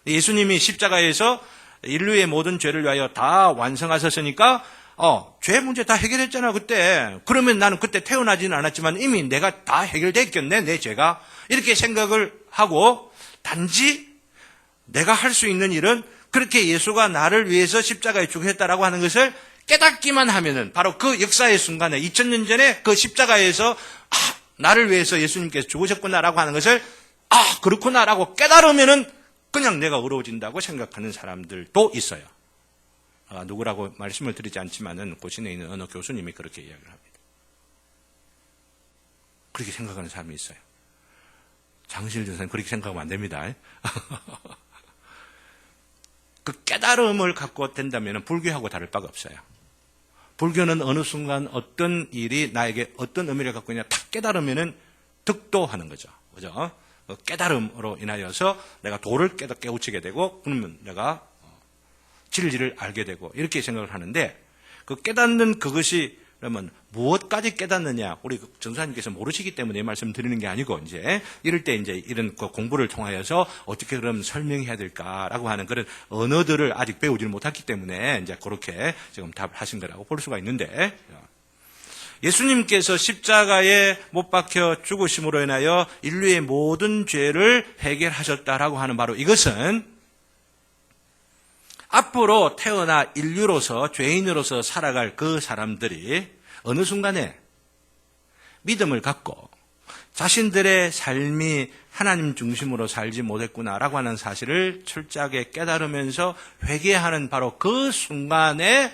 예수님이 십자가에서 인류의 모든 죄를 위하여 다 완성하셨으니까 죄 문제 다 해결했잖아 그때. 그러면 나는 그때 태어나지는 않았지만 이미 내가 다 해결됐겠네 내 죄가. 이렇게 생각을 하고 단지 내가 할 수 있는 일은 그렇게 예수가 나를 위해서 십자가에 죽으셨다라고 하는 것을 깨닫기만 하면은 바로 그 역사의 순간에 2000년 전에 그 십자가에서 나를 위해서 예수님께서 죽으셨구나라고 하는 것을 그렇구나라고 깨달으면은 그냥 내가 의로워진다고 생각하는 사람들도 있어요. 누구라고 말씀을 드리지 않지만은 고신에 있는 어느 교수님이 그렇게 이야기를 합니다. 그렇게 생각하는 사람이 있어요. 장실 전사님 그렇게 생각하면 안 됩니다. 그 깨달음을 갖고 된다면 불교하고 다를 바가 없어요. 불교는 어느 순간 어떤 일이 나에게 어떤 의미를 갖고 있냐 탁 깨달으면은 득도하는 거죠. 그죠? 그 깨달음으로 인하여서 내가 도를 깨우치게 되고 그러면 내가 진리를 알게 되고 이렇게 생각을 하는데 그 깨닫는 그것이 그러면 무엇까지 깨닫느냐 우리 전사님께서 모르시기 때문에 이 말씀 드리는 게 아니고 이제 이럴 때 이제 이런 공부를 통하여서 어떻게 그럼 설명해야 될까라고 하는 그런 언어들을 아직 배우지를 못했기 때문에 이제 그렇게 지금 답을 하신 거라고 볼 수가 있는데 예수님께서 십자가에 못 박혀 죽으심으로 인하여 인류의 모든 죄를 해결하셨다라고 하는 바로 이것은 앞으로 태어나 인류로서 죄인으로서 살아갈 그 사람들이 어느 순간에 믿음을 갖고 자신들의 삶이 하나님 중심으로 살지 못했구나라고 하는 사실을 철저하게 깨달으면서 회개하는 바로 그 순간에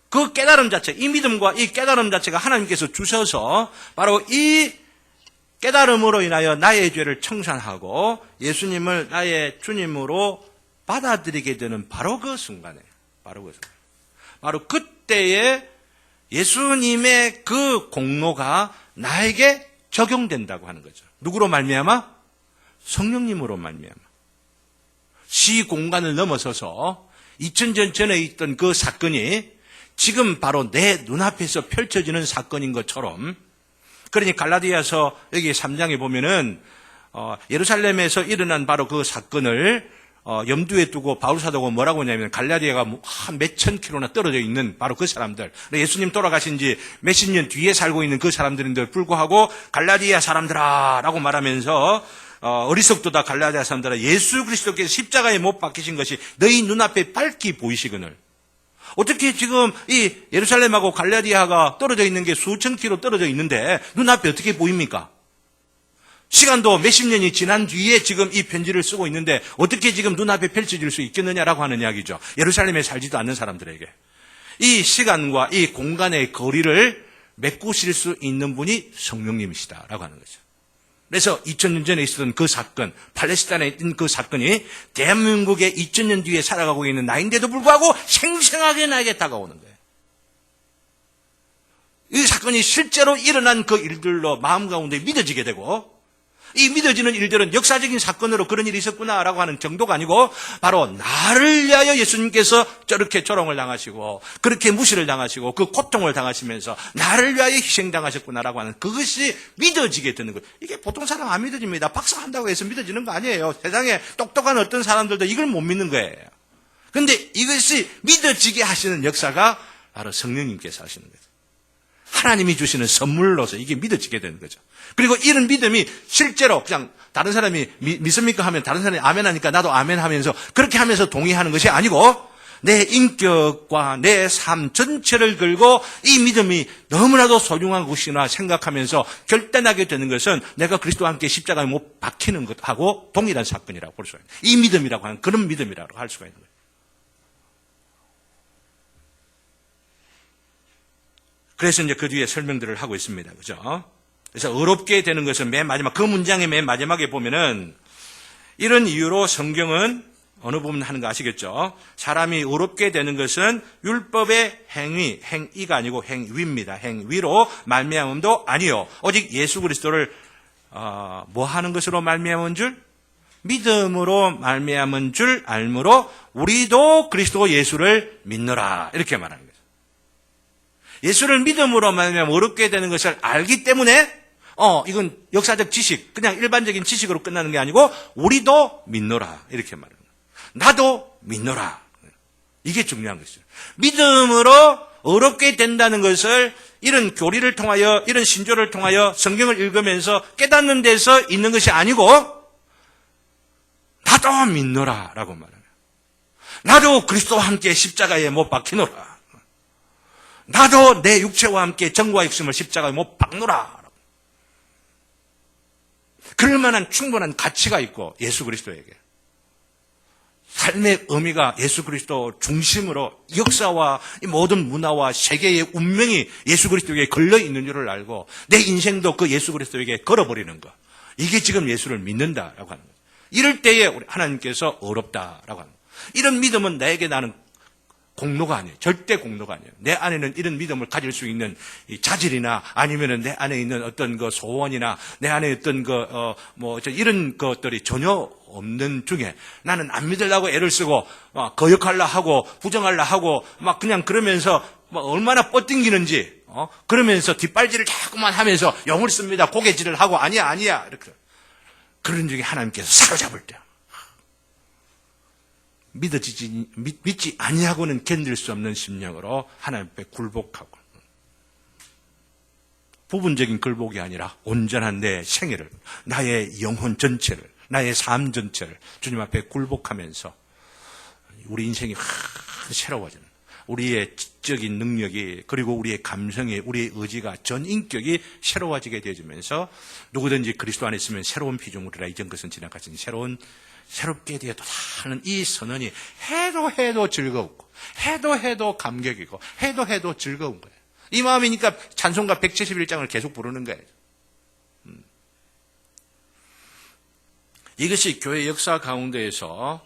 그 깨달음 자체, 이 믿음과 이 깨달음 자체가 하나님께서 주셔서 바로 이 깨달음으로 인하여 나의 죄를 청산하고 예수님을 나의 주님으로 받아들이게 되는 바로 그 순간에, 바로 그때에 예수님의 그 공로가 나에게 적용된다고 하는 거죠. 누구로 말미암아? 성령님으로 말미암아. 시 공간을 넘어서서 2000년 전에 있던 그 사건이 지금 바로 내 눈앞에서 펼쳐지는 사건인 것처럼, 그러니 갈라디아서 여기 3장에 보면은 예루살렘에서 일어난 바로 그 사건을 염두에 두고 바울 사도가 뭐라고 하냐면 갈라디아가 한 몇천 킬로나 떨어져 있는 바로 그 사람들, 예수님 돌아가신 지 몇십 년 뒤에 살고 있는 그 사람들인데 불구하고 갈라디아 사람들아 라고 말하면서 어리석도다 갈라디아 사람들아, 예수 그리스도께서 십자가에 못 박히신 것이 너희 눈앞에 밝히 보이시거늘. 어떻게 지금 이 예루살렘하고 갈라디아가 떨어져 있는 게 수천 킬로 떨어져 있는데 눈앞에 어떻게 보입니까? 시간도 몇십 년이 지난 뒤에 지금 이 편지를 쓰고 있는데 어떻게 지금 눈앞에 펼쳐질 수 있겠느냐라고 하는 이야기죠. 예루살렘에 살지도 않는 사람들에게. 이 시간과 이 공간의 거리를 메꾸실 수 있는 분이 성령님이시다라고 하는 거죠. 그래서 2000년 전에 있었던 그 사건, 팔레스타인에 있던 그 사건이 대한민국의 2000년 뒤에 살아가고 있는 나인데도 불구하고 생생하게 나에게 다가오는 거예요. 이 사건이 실제로 일어난 그 일들로 마음 가운데 믿어지게 되고, 이 믿어지는 일들은 역사적인 사건으로 그런 일이 있었구나라고 하는 정도가 아니고 바로 나를 위하여 예수님께서 저렇게 조롱을 당하시고 그렇게 무시를 당하시고 그 고통을 당하시면서 나를 위하여 희생당하셨구나라고 하는 그것이 믿어지게 되는 거예요. 이게 보통 사람 안 믿어집니다. 박사한다고 해서 믿어지는 거 아니에요. 세상에 똑똑한 어떤 사람들도 이걸 못 믿는 거예요. 그런데 이것이 믿어지게 하시는 역사가 바로 성령님께서 하시는 거죠. 하나님이 주시는 선물로서 이게 믿어지게 되는 거죠. 그리고 이런 믿음이 실제로 그냥 다른 사람이 믿습니까 하면 다른 사람이 아멘 하니까 나도 아멘 하면서 그렇게 하면서 동의하는 것이 아니고 내 인격과 내 삶 전체를 걸고 이 믿음이 너무나도 소중한 것이나 생각하면서 결단하게 되는 것은 내가 그리스도와 함께 십자가에 못 박히는 것하고 동일한 사건이라고 볼 수가 있는 거예요. 이 믿음이라고 하는 그런 믿음이라고 할 수가 있는 거예요. 그래서 이제 그 뒤에 설명들을 하고 있습니다. 그죠? 그래서 어렵게 되는 것은 맨 마지막, 그 문장의 맨 마지막에 보면은 이런 이유로 성경은 어느 부분 하는 거 아시겠죠? 사람이 어렵게 되는 것은 율법의 행위가 아니고 행위입니다. 행위로 말미암음도 아니요. 오직 예수 그리스도를 뭐 하는 것으로 말미암은 줄? 믿음으로 말미암은 줄 알므로 우리도 그리스도 예수를 믿노라. 이렇게 말하는 거예요. 예수를 믿음으로 말미암아 어렵게 되는 것을 알기 때문에 이건 역사적 지식, 그냥 일반적인 지식으로 끝나는 게 아니고 우리도 믿노라 이렇게 말합니다. 나도 믿노라. 이게 중요한 것이죠. 믿음으로 어렵게 된다는 것을 이런 교리를 통하여, 이런 신조를 통하여 성경을 읽으면서 깨닫는 데서 있는 것이 아니고 나도 믿노라라고 말합니다. 나도 그리스도와 함께 십자가에 못 박히노라. 나도 내 육체와 함께 정과 육심을 십자가에 못 박노라. 그럴 만한 충분한 가치가 있고 예수 그리스도에게 삶의 의미가 예수 그리스도 중심으로 역사와 이 모든 문화와 세계의 운명이 예수 그리스도에게 걸려 있는 줄을 알고 내 인생도 그 예수 그리스도에게 걸어버리는 것, 이게 지금 예수를 믿는다라고 하는 거예요. 이럴 때에 우리 하나님께서 어렵다라고 하는 거예요. 이런 믿음은 나에게 나는 공로가 아니에요. 절대 공로가 아니에요. 내 안에는 이런 믿음을 가질 수 있는 이 자질이나 아니면은 내 안에 있는 어떤 그 소원이나 내 안에 어떤 이런 것들이 전혀 없는 중에 나는 안 믿으려고 애를 쓰고 거역하려 하고 부정하려 하고 막 그냥 그러면서 얼마나 뻗ting기는지 그러면서 뒷발질을 자꾸만 하면서 영을 씁니다. 고개질을 하고 아니야 이렇게 그런 중에 하나님께서 사로잡을 때 믿지 아니하고는 견딜 수 없는 심령으로 하나님 앞에 굴복하고 부분적인 굴복이 아니라 온전한 내 생애를, 나의 영혼 전체를, 나의 삶 전체를 주님 앞에 굴복하면서 우리 인생이 새로워지는, 우리의 지적인 능력이, 그리고 우리의 감성이, 우리의 의지가, 전 인격이 새로워지게 되어지면서 누구든지 그리스도 안에 있으면 새로운 피조물이라, 이전 것은 지나갔으니 새롭게 되었다 하는 이 선언이 해도 즐겁고, 해도 감격이고, 해도 즐거운 거예요. 이 마음이니까 찬송가 171장을 계속 부르는 거예요. 이것이 교회 역사 가운데에서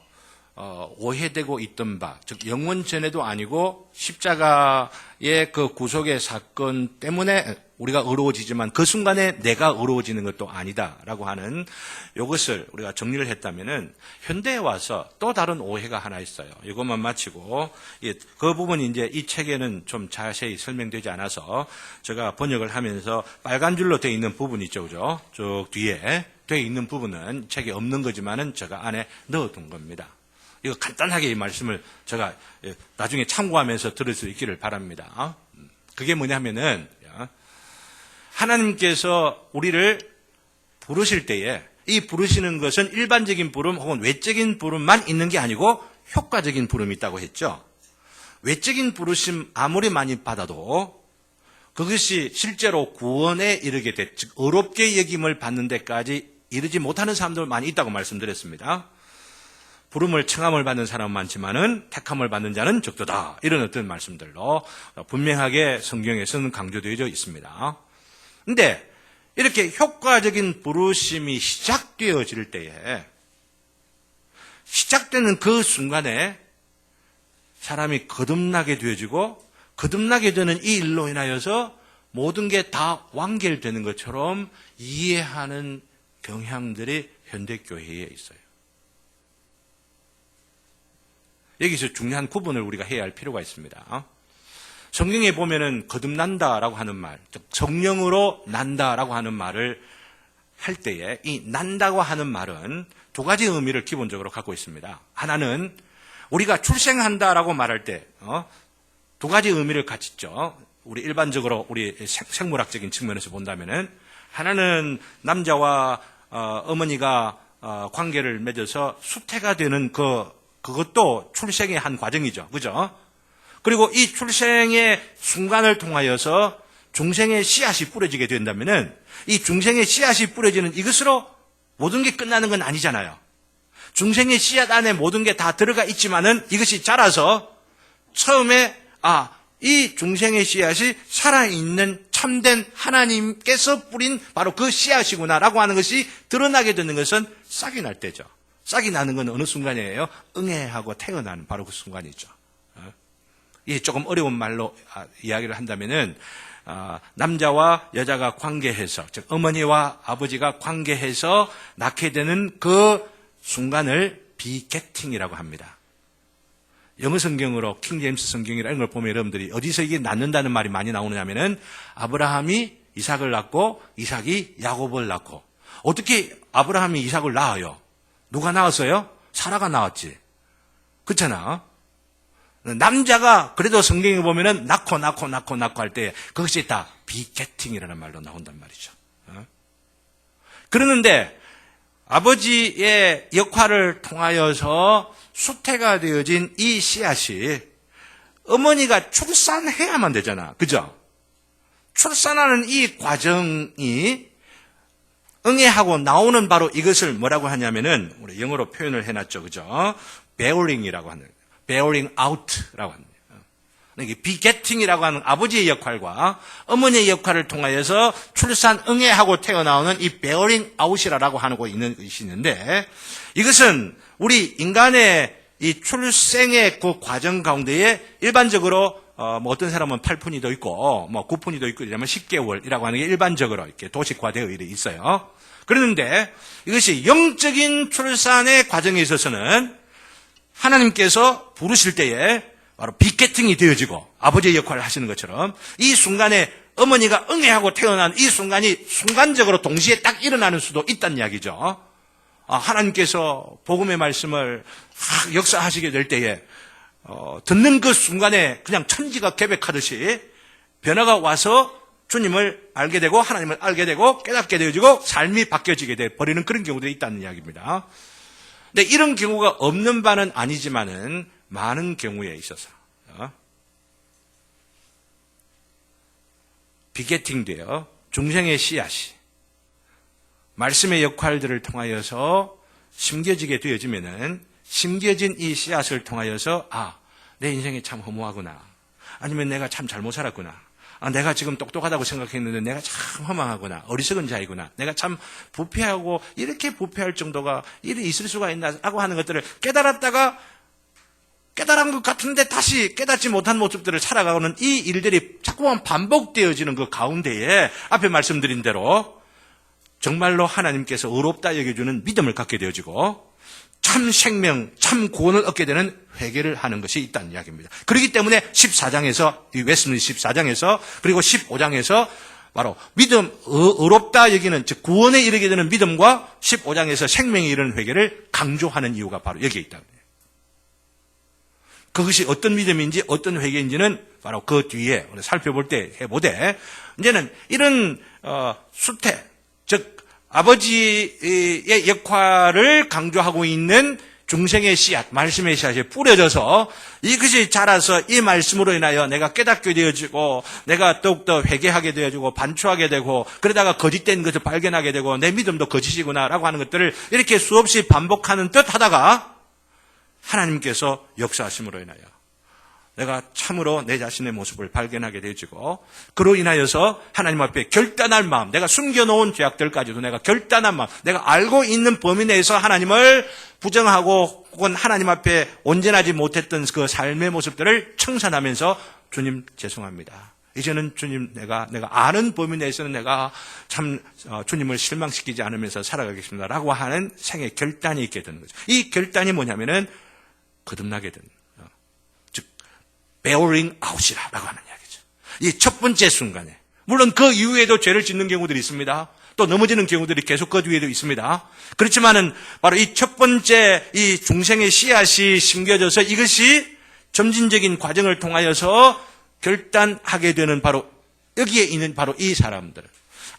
오해되고 있던 바, 즉 영원 전에도 아니고 십자가의 그 구속의 사건 때문에 우리가 의로워지지만 그 순간에 내가 의로워지는 것도 아니다라고 하는 이것을 우리가 정리를 했다면은 현대에 와서 또 다른 오해가 하나 있어요. 이것만 마치고 그 부분이 이제 이 책에는 좀 자세히 설명되지 않아서 제가 번역을 하면서 빨간 줄로 되어 있는 부분이 있죠, 그죠? 쭉 뒤에 되어 있는 부분은 책에 없는 거지만은 제가 안에 넣어둔 겁니다. 이거 간단하게 이 말씀을 제가 나중에 참고하면서 들을 수 있기를 바랍니다. 그게 뭐냐면은 하나님께서 우리를 부르실 때에 이 부르시는 것은 일반적인 부름 혹은 외적인 부름만 있는 게 아니고 효과적인 부름이 있다고 했죠. 외적인 부르심 아무리 많이 받아도 그것이 실제로 구원에 이르게 돼, 즉 의롭게 여김을 받는 데까지 이르지 못하는 사람들 많이 있다고 말씀드렸습니다. 부름을 청함을 받는 사람은 많지만은 택함을 받는 자는 적도다. 이런 어떤 말씀들로 분명하게 성경에서는 강조되어 있습니다. 근데 이렇게 효과적인 부르심이 시작되어질 때에 시작되는 그 순간에 사람이 거듭나게 되어지고 거듭나게 되는 이 일로 인하여서 모든 게 다 완결되는 것처럼 이해하는 경향들이 현대교회에 있어요. 여기서 중요한 구분을 우리가 해야 할 필요가 있습니다. 성경에 보면은 거듭난다라고 하는 말, 즉 성령으로 난다라고 하는 말을 할 때에 이 난다고 하는 말은 두 가지 의미를 기본적으로 갖고 있습니다. 하나는 우리가 출생한다라고 말할 때 두 가지 의미를 갖죠. 우리 일반적으로 우리 생물학적인 측면에서 본다면은 하나는 남자와 어머니가 관계를 맺어서 수태가 되는 그것도 출생의 한 과정이죠. 그죠? 그리고 이 출생의 순간을 통하여서 중생의 씨앗이 뿌려지게 된다면은 이 중생의 씨앗이 뿌려지는 이것으로 모든 게 끝나는 건 아니잖아요. 중생의 씨앗 안에 모든 게 다 들어가 있지만은 이것이 자라서 처음에 이 중생의 씨앗이 살아있는 참된 하나님께서 뿌린 바로 그 씨앗이구나라고 하는 것이 드러나게 되는 것은 싹이 날 때죠. 싹이 나는 건 어느 순간이에요? 응애하고 태어나는 바로 그 순간이죠. 이게 조금 어려운 말로 이야기를 한다면은 남자와 여자가 관계해서, 즉 어머니와 아버지가 관계해서 낳게 되는 그 순간을 비게팅이라고 합니다. 영어 성경으로 킹제임스 성경이라는 걸 보면 여러분들이 어디서 이게 낳는다는 말이 많이 나오느냐면은 아브라함이 이삭을 낳고 이삭이 야곱을 낳고, 어떻게 아브라함이 이삭을 낳아요? 누가 낳았어요? 사라가 낳았지. 그렇잖아. 남자가 그래도 성경에 보면은 낳고 할 때 그것이 다 비게팅이라는 말로 나온단 말이죠. 그러는데 아버지의 역할을 통하여서 수태가 되어진 이 씨앗이 어머니가 출산해야만 되잖아. 그죠? 출산하는 이 과정이 응애하고 나오는 바로 이것을 뭐라고 하냐면은 우리 영어로 표현을 해놨죠. 그죠? bearing이라고 하는, bearing out라고 합니다. 이게 begetting이라고 하는 아버지의 역할과 어머니의 역할을 통하여서 출산 응애하고 태어나오는 이 bearing out이라고 하고 있는 것이 있는데, 이것은 우리 인간의 이 출생의 그 과정 가운데에 일반적으로 뭐 어떤 사람은 8푼이도 있고 뭐 9푼이도 있고 이러면 10개월이라고 하는 게 일반적으로 이렇게 도식화되어 있어요. 그런데 이것이 영적인 출산의 과정에 있어서는 하나님께서 부르실 때에 바로 비게팅이 되어지고 아버지의 역할을 하시는 것처럼 이 순간에 어머니가 응애하고 태어난 이 순간이 순간적으로 동시에 딱 일어나는 수도 있다는 이야기죠. 하나님께서 복음의 말씀을 역사하시게 될 때에 듣는 그 순간에 그냥 천지가 개벽하듯이 변화가 와서 주님을 알게 되고 하나님을 알게 되고 깨닫게 되어지고 삶이 바뀌어지게 돼 버리는 그런 경우들이 있다는 이야기입니다. 근데 이런 경우가 없는 바는 아니지만은 많은 경우에 있어서 비게팅되어 중생의 씨앗이 말씀의 역할들을 통하여서 심겨지게 되어지면은 심겨진 이 씨앗을 통하여서 내 인생이 참 허무하구나. 아니면 내가 참 잘못 살았구나. 내가 지금 똑똑하다고 생각했는데 내가 참 허망하구나. 어리석은 자이구나. 내가 참 부패하고 이렇게 부패할 정도가 일이 있을 수가 있나라고 하는 것들을 깨달았다가 깨달은 것 같은데 다시 깨닫지 못한 모습들을 살아가는 이 일들이 자꾸만 반복되어지는 그 가운데에 앞에 말씀드린 대로 정말로 하나님께서 의롭다 여겨주는 믿음을 갖게 되어지고 참 생명, 참 구원을 얻게 되는 회개를 하는 것이 있다는 이야기입니다. 그렇기 때문에 14장에서, 이 웨스민스터 14장에서 그리고 15장에서 바로 믿음, 의롭다 여기는, 즉 구원에 이르게 되는 믿음과 15장에서 생명에 이르는 회개를 강조하는 이유가 바로 여기에 있다. 그것이 어떤 믿음인지 어떤 회개인지는 바로 그 뒤에 살펴볼 때 해보되, 이제는 이런 수태, 즉 아버지의 역할을 강조하고 있는 중생의 씨앗, 말씀의 씨앗이 뿌려져서 이것이 자라서 이 말씀으로 인하여 내가 깨닫게 되어지고 내가 더욱더 회개하게 되어지고 반추하게 되고 그러다가 거짓된 것을 발견하게 되고 내 믿음도 거짓이구나라고 하는 것들을 이렇게 수없이 반복하는 듯 하다가 하나님께서 역사하심으로 인하여 내가 참으로 내 자신의 모습을 발견하게 되어지고 그로 인하여서 하나님 앞에 결단할 마음, 내가 숨겨놓은 죄악들까지도 내가 결단한 마음, 내가 알고 있는 범위 내에서 하나님을 부정하고 혹은 하나님 앞에 온전하지 못했던 그 삶의 모습들을 청산하면서 주님 죄송합니다. 이제는 주님 내가 아는 범위 내에서는 내가 참 주님을 실망시키지 않으면서 살아가겠습니다 라고 하는 생의 결단이 있게 되는 거죠. 이 결단이 뭐냐면은 거듭나게 되는, 즉 bearing out이라고 하는 이야기죠. 이 첫 번째 순간에, 물론 그 이후에도 죄를 짓는 경우들이 있습니다. 또 넘어지는 경우들이 계속 그 뒤에도 있습니다. 그렇지만은 바로 이 첫 번째 이 중생의 씨앗이 심겨져서 이것이 점진적인 과정을 통하여서 결단하게 되는 바로 여기에 있는 바로 이 사람들,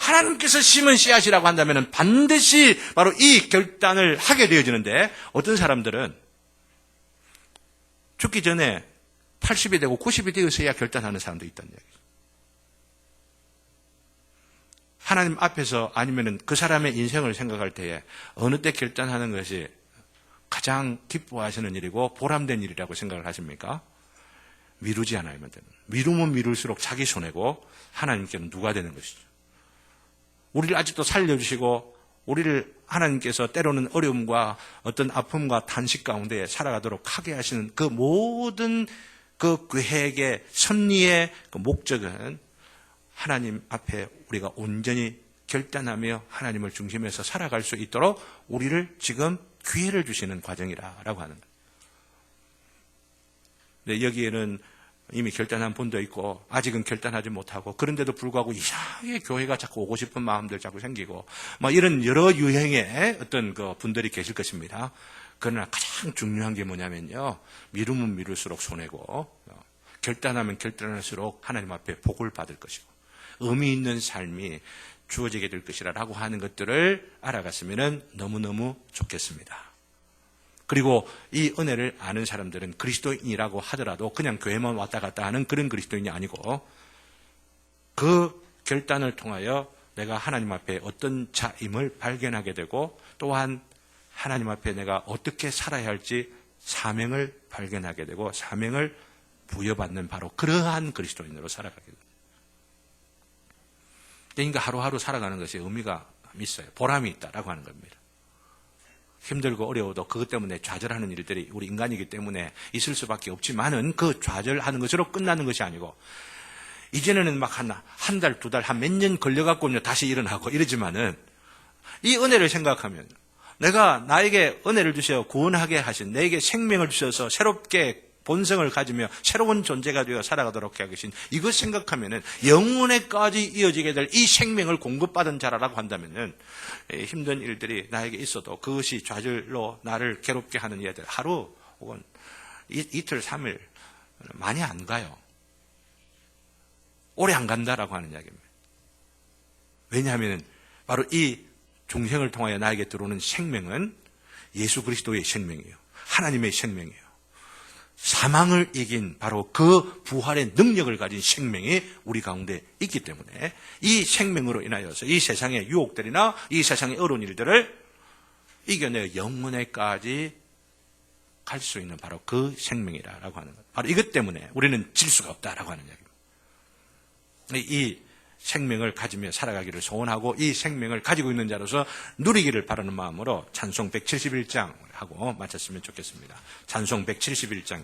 하나님께서 심은 씨앗이라고 한다면 반드시 바로 이 결단을 하게 되어지는데, 어떤 사람들은 죽기 전에 80이 되고 90이 되어서야 결단하는 사람도 있다는 얘기죠. 하나님 앞에서 아니면은 그 사람의 인생을 생각할 때에 어느 때 결단하는 것이 가장 기뻐하시는 일이고 보람된 일이라고 생각을 하십니까? 미루지 않으면 되는. 미루면 미룰수록 자기 손해고 하나님께는 누가 되는 것이죠. 우리를 아직도 살려주시고 우리를 하나님께서 때로는 어려움과 어떤 아픔과 탄식 가운데 살아가도록 하게 하시는 그 모든 그 계획의 섭리의 그 목적은 하나님 앞에 우리가 온전히 결단하며 하나님을 중심에서 살아갈 수 있도록 우리를 지금 기회를 주시는 과정이라고 하는 거예요. 근데 여기에는 이미 결단한 분도 있고 아직은 결단하지 못하고 그런데도 불구하고 이상하게 교회가 자꾸 오고 싶은 마음들 자꾸 생기고 이런 여러 유형의 어떤 그 분들이 계실 것입니다. 그러나 가장 중요한 게 뭐냐면요, 미루면 미룰수록 손해고 결단하면 결단할수록 하나님 앞에 복을 받을 것이고 의미 있는 삶이 주어지게 될 것이라고 하는 것들을 알아갔으면 너무너무 좋겠습니다. 그리고 이 은혜를 아는 사람들은 그리스도인이라고 하더라도 그냥 교회만 왔다 갔다 하는 그런 그리스도인이 아니고 그 결단을 통하여 내가 하나님 앞에 어떤 자임을 발견하게 되고 또한 하나님 앞에 내가 어떻게 살아야 할지 사명을 발견하게 되고 사명을 부여받는 바로 그러한 그리스도인으로 살아가게 됩니다. 그러니까 하루하루 살아가는 것이 의미가 있어요. 보람이 있다라고 하는 겁니다. 힘들고 어려워도 그것 때문에 좌절하는 일들이 우리 인간이기 때문에 있을 수밖에 없지만은 그 좌절하는 것으로 끝나는 것이 아니고 이제는 막 한 달, 두 달, 한 몇 년 걸려갖고 다시 일어나고 이러지만은 이 은혜를 생각하면 내가 나에게 은혜를 주셔 구원하게 하신 내게 생명을 주셔서 새롭게 본성을 가지며 새로운 존재가 되어 살아가도록 하신 이것 생각하면은 영원에까지 이어지게 될 이 생명을 공급받은 자라고 한다면은 힘든 일들이 나에게 있어도 그것이 좌절로 나를 괴롭게 하는 일들 하루 혹은 이틀, 3일 많이 안 가요. 오래 안 간다라고 하는 이야기입니다. 왜냐하면 바로 이 중생을 통하여 나에게 들어오는 생명은 예수 그리스도의 생명이에요. 하나님의 생명이에요. 사망을 이긴 바로 그 부활의 능력을 가진 생명이 우리 가운데 있기 때문에 이 생명으로 인하여서 이 세상의 유혹들이나 이 세상의 어려운 일들을 이겨내 영원에까지 갈 수 있는 바로 그 생명이라고 하는 것. 바로 이것 때문에 우리는 질 수가 없다라고 하는 이야기입니다. 이 생명을 가지며 살아가기를 소원하고 이 생명을 가지고 있는 자로서 누리기를 바라는 마음으로 찬송 171장 하고 마쳤으면 좋겠습니다. 찬송 171장